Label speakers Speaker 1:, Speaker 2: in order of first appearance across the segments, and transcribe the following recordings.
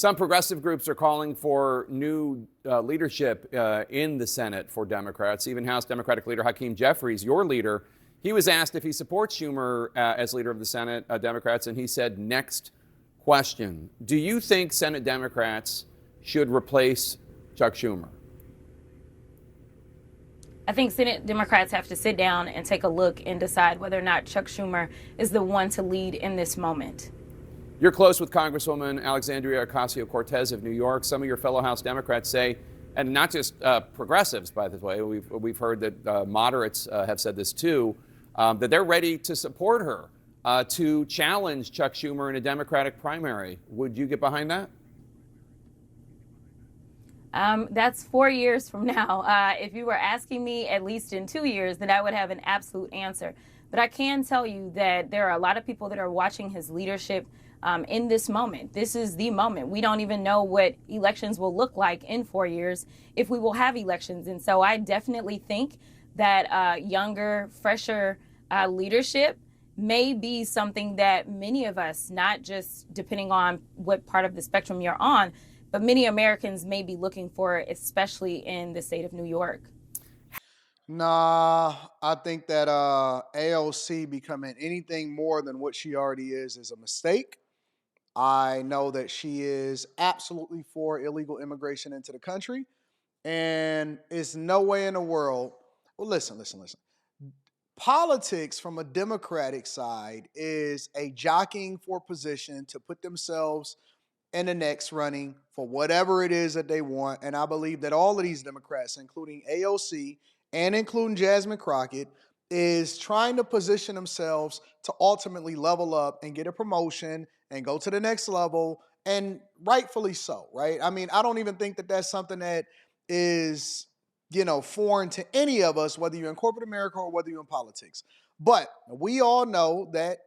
Speaker 1: Some progressive groups are calling for new leadership in the Senate for Democrats. Even House Democratic leader Hakeem Jeffries, your leader, he was asked if he supports Schumer as leader of the Senate Democrats, and he said, next question. Do you think Senate Democrats should replace Chuck Schumer?
Speaker 2: I think Senate Democrats have to sit down and take a look and decide whether or not Chuck Schumer is the one to lead in this moment.
Speaker 1: You're close with Congresswoman Alexandria Ocasio-Cortez of New York. Some of your fellow House Democrats say, and not just progressives, by the way, we've heard that moderates have said this too, that they're ready to support her to challenge Chuck Schumer in a Democratic primary. Would you get behind that?
Speaker 2: That's 4 years from now. If you were asking me at least in 2 years, then I would have an absolute answer. But I can tell you that there are a lot of people that are watching his leadership in this moment. This is the moment. We don't even know what elections will look like in 4 years, if we will have elections. And so I definitely think that younger, fresher leadership may be something that many of us, not just depending on what part of the spectrum you're on, but many Americans may be looking for, especially in the state of New York.
Speaker 3: Nah, I think that AOC becoming anything more than what she already is a mistake. I know that she is absolutely for illegal immigration into the country, and it's no way in the world. Well, listen. Politics from a Democratic side is a jockeying for position to put themselves in the next running for whatever it is that they want. And I believe that all of these Democrats, including AOC and including Jasmine Crockett, is trying to position themselves to ultimately level up and get a promotion and go to the next level, and rightfully so, right? I mean, I don't even think that that's something that is, foreign to any of us, whether you're in corporate America or whether you're in politics. But we all know that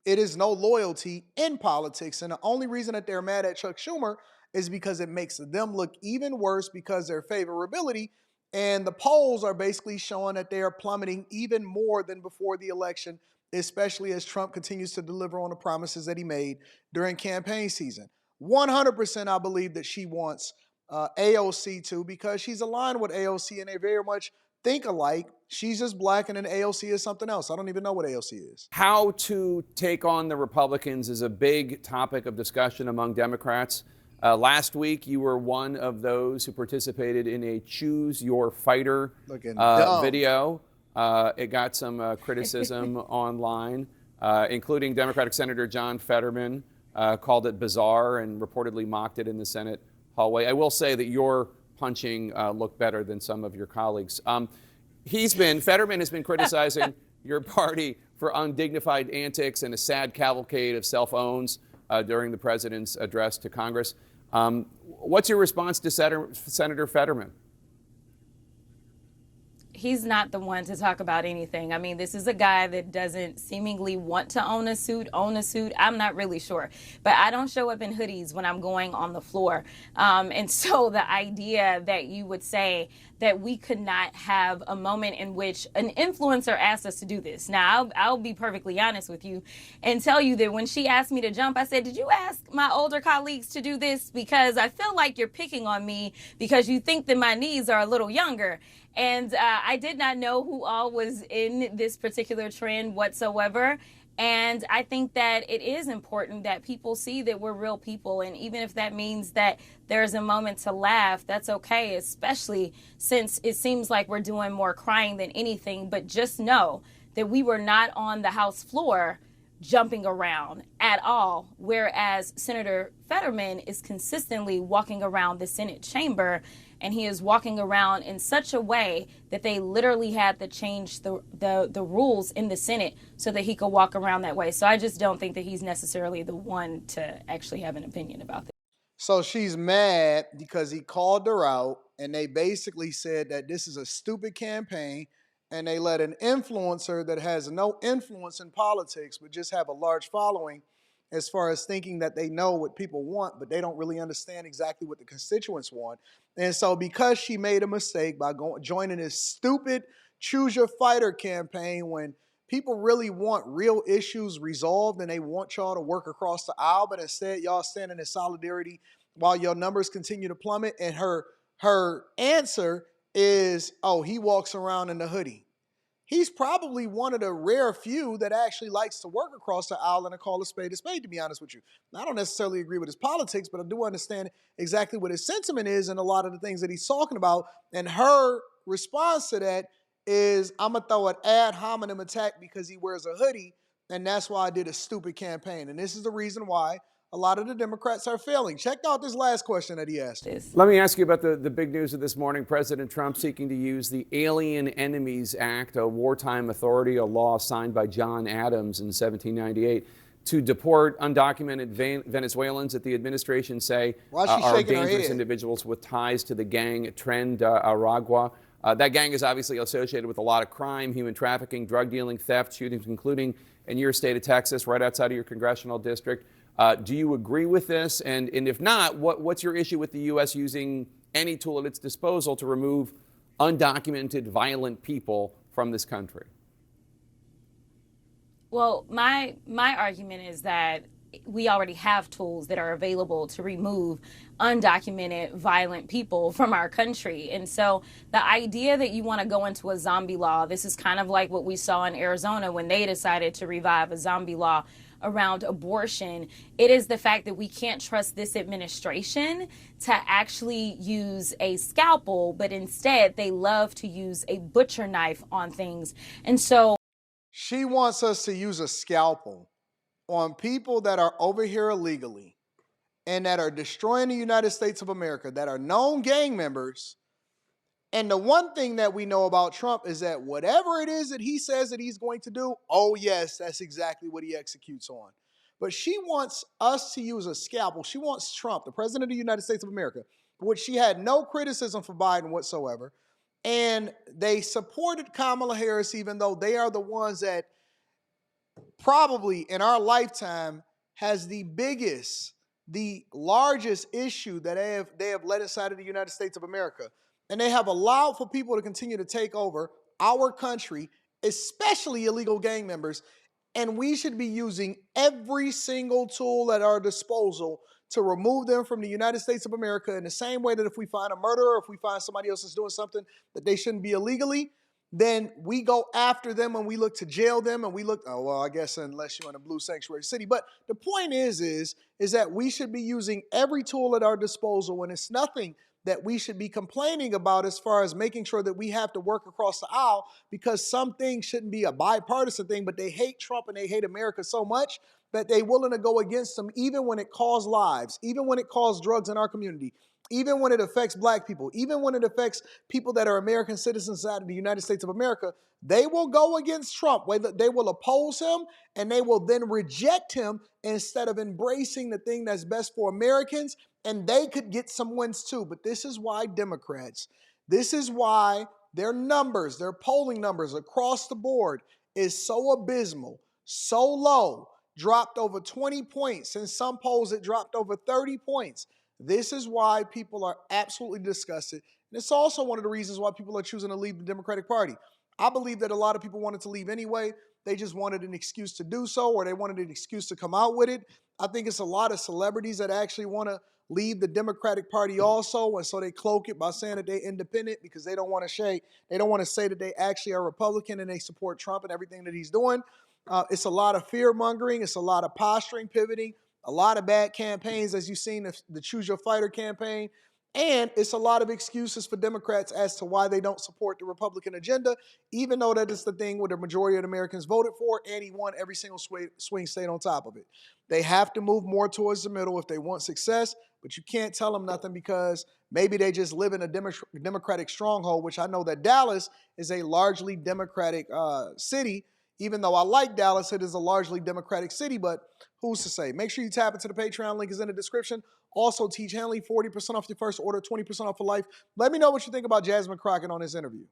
Speaker 3: it is no loyalty in politics. And the only reason that they're mad at Chuck Schumer is because it makes them look even worse because their favorability and the polls are basically showing that they are plummeting even more than before the election, especially as Trump continues to deliver on the promises that he made during campaign season. 100% I believe that she wants AOC to, because she's aligned with AOC and they very much think alike. She's just black and then AOC is something else. I don't even know what AOC is.
Speaker 1: How to take on the Republicans is a big topic of discussion among Democrats. Last week, you were one of those who participated in a Choose Your Fighter video. It got some criticism online, including Democratic Senator John Fetterman called it bizarre and reportedly mocked it in the Senate hallway. I will say that your punching looked better than some of your colleagues. Fetterman has been criticizing your party for undignified antics and a sad cavalcade of self-owns during the president's address to Congress. What's your response to Senator Fetterman?
Speaker 2: He's not the one to talk about anything. I mean, this is a guy that doesn't seemingly want to own a suit. I'm not really sure. But I don't show up in hoodies when I'm going on the floor. And so the idea that you would say that we could not have a moment in which an influencer asked us to do this. Now, I'll be perfectly honest with you and tell you that when she asked me to jump, I said, did you ask my older colleagues to do this? Because I feel like you're picking on me because you think that my knees are a little younger. And I did not know who all was in this particular trend whatsoever. And I think that it is important that people see that we're real people. And even if that means that there's a moment to laugh, that's okay, especially since it seems like we're doing more crying than anything. But just know that we were not on the House floor jumping around at all, whereas Senator Fetterman is consistently walking around the Senate chamber, and he is walking around in such a way that they literally had to change the rules in the Senate so that he could walk around that way. So I just don't think that he's necessarily the one to actually have an opinion about this.
Speaker 3: So she's mad because he called her out, and they basically said that this is a stupid campaign, and they let an influencer that has no influence in politics but just have a large following as far as thinking that they know what people want, but they don't really understand exactly what the constituents want. And so because she made a mistake by joining this stupid Choose Your Fighter campaign when people really want real issues resolved and they want y'all to work across the aisle, but instead y'all standing in solidarity while your numbers continue to plummet. And her answer is, oh, he walks around in the hoodie. He's probably one of the rare few that actually likes to work across the aisle and to call a spade, to be honest with you. Now, I don't necessarily agree with his politics, but I do understand exactly what his sentiment is and a lot of the things that he's talking about. And her response to that is, I'm going to throw an ad hominem attack because he wears a hoodie, and that's why I did a stupid campaign. And this is the reason why a lot of the Democrats are failing. Check out this last question that he asked.
Speaker 1: Let me ask you about the big news of this morning. President Trump seeking to use the Alien Enemies Act, a wartime authority, a law signed by John Adams in 1798, to deport undocumented Venezuelans that the administration say are dangerous individuals with ties to the gang Tren de Aragua. That gang is obviously associated with a lot of crime, human trafficking, drug dealing, theft, shootings, including in your state of Texas, right outside of your congressional district. Do you agree with this? And if not, what's your issue with the U.S. using any tool at its disposal to remove undocumented violent people from this country?
Speaker 2: Well, my argument is that we already have tools that are available to remove undocumented violent people from our country. And so the idea that you want to go into a zombie law, this is kind of like what we saw in Arizona when they decided to revive a zombie law around abortion. It is the fact that we can't trust this administration to actually use a scalpel, but instead they love to use a butcher knife on things. And so
Speaker 3: she wants us to use a scalpel on people that are over here illegally and that are destroying the United States of America, that are known gang members. And the one thing that we know about Trump is that whatever it is that he says that he's going to do, oh yes, that's exactly what he executes on. But she wants us to use a scalpel. She wants Trump, the president of the United States of America, for which she had no criticism for Biden whatsoever. And they supported Kamala Harris, even though they are the ones that probably in our lifetime has the biggest, the largest issue that they have let inside of the United States of America. And they have allowed for people to continue to take over our country, especially illegal gang members. And we should be using every single tool at our disposal to remove them from the United States of America, in the same way that if we find a murderer, if we find somebody else that's doing something that they shouldn't be illegally, then we go after them and we look to jail them and we look, oh, well, I guess unless you're in a blue sanctuary city. But the point is that we should be using every tool at our disposal, and it's nothing that we should be complaining about as far as making sure that we have to work across the aisle, because some things shouldn't be a bipartisan thing, but they hate Trump and they hate America so much that they're willing to go against them, even when it costs lives, even when it costs drugs in our community, even when it affects black people, even when it affects people that are American citizens out of the United States of America. They will go against Trump. They will oppose him, and they will then reject him instead of embracing the thing that's best for Americans. And they could get some wins too. But this is why Democrats, this is why their numbers, their polling numbers across the board is so abysmal, so low, dropped over 20 points. In some polls, it dropped over 30 points. This is why people are absolutely disgusted. And it's also one of the reasons why people are choosing to leave the Democratic Party. I believe that a lot of people wanted to leave anyway. They just wanted an excuse to do so, or they wanted an excuse to come out with it. I think it's a lot of celebrities that actually want to leave the Democratic Party also, and so they cloak it by saying that they're independent because they don't want to say that they actually are Republican and they support Trump and everything that he's doing. It's a lot of fear mongering. It's a lot of posturing, pivoting, a lot of bad campaigns, as you've seen the Choose Your Fighter campaign. And it's a lot of excuses for Democrats as to why they don't support the Republican agenda, even though that is the thing where the majority of Americans voted for, and he won every single swing state on top of it. They have to move more towards the middle if they want success, but you can't tell them nothing because maybe they just live in a Democratic stronghold, which I know that Dallas is a largely Democratic city. Even though I like Dallas, it is a largely Democratic city, but who's to say? Make sure you tap into the Patreon link is in the description. Also, teach Henley 40% off your first order, 20% off for life. Let me know what you think about Jasmine Crockett on this interview.